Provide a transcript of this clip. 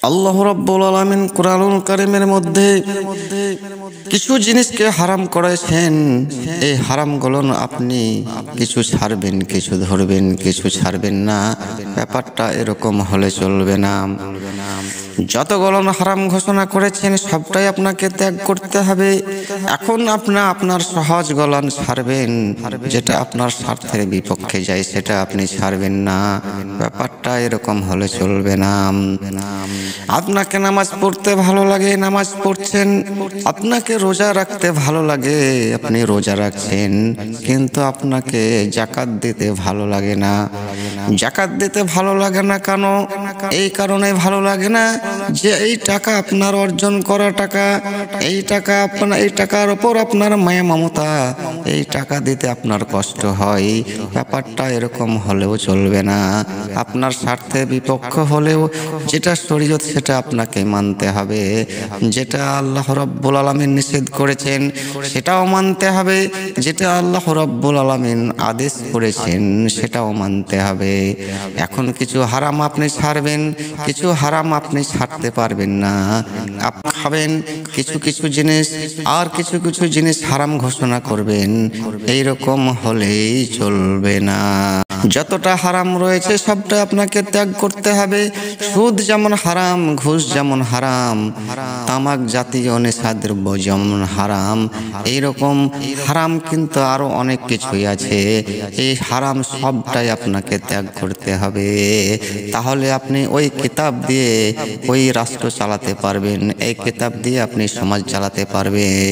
আল্লাহ রাব্বুল আলামিন কুরআনুল কারীমের মধ্যে কিছু জিনিসকে হারাম করেছেন। এই হারামগুলো আপনি কিছু ছাড়বেন, কিছু ধরবেন, কিছু ছাড়বেন না। ব্যাপারটা এরকম হলে চলবে না। যতগুলো হারাম ঘোষণা করেছেন সবটাই আপনাকে ত্যাগ করতে হবে। এখন আপনার সহজ গলান ছাড়বেন, যেটা আপনার স্বার্থের বিপক্ষে যায় সেটা আপনি ছাড়বেন না। ব্যাপারটা এরকম হলে চলবে না। আপনাকে নামাজ পড়তে ভালো লাগে, নামাজ পড়ছেন। আপনাকে রোজা রাখতে ভালো লাগে, আপনি রোজা রাখছেন। কিন্তু আপনাকে যাকাত দিতে ভালো লাগে না। যাকাত দিতে ভালো লাগে না কেন? এই কারণে ভালো লাগে না যে এই টাকা আপনার অর্জন করা টাকা, এই টাকার ওপর আপনার মায়া মমতা, এই টাকা দিতে আপনার কষ্ট হয়। ব্যাপারটা এরকম হলেও চলবে না। আপনার স্বার্থের বিপক্ষ হলেও যেটা শরীয়ত সেটা আপনাকে মানতে হবে। যেটা আল্লাহ রাব্বুল আলামিন নিষেধ করেছেন সেটাও মানতে হবে। যেটা আল্লাহ রাব্বুল আলামিন আদেশ করেছেন সেটাও মানতে হবে। এখন কিছু হারাম আপনি ছাড়বেন, কিছু হারাম আপনি ছাড়তে পারবেন না। আপনি খাবেন কিছু কিছু জিনিস, আর কিছু কিছু জিনিস হারাম ঘোষণা করবেন। এইরকম হলেই চলবে না। যতটা হারাম রয়েছে সবটা আপনাকে ত্যাগ করতে হবে। সুদ যেমন হারাম, ঘুষ যেমন হারাম, তামাক জাতীয় নেশাদ্রব্য যেমন হারাম, এইরকম হারাম কিন্তু আরো অনেক কিছুই আছে। এই হারাম সবটাই আপনাকে ত্যাগ করতে হবে। তাহলে আপনি ওই কিতাব দিয়ে ওই রাষ্ট্র চালাতে পারবেন, এই কিতাব দিয়ে আপনি সমাজ চালাতে পারবেন।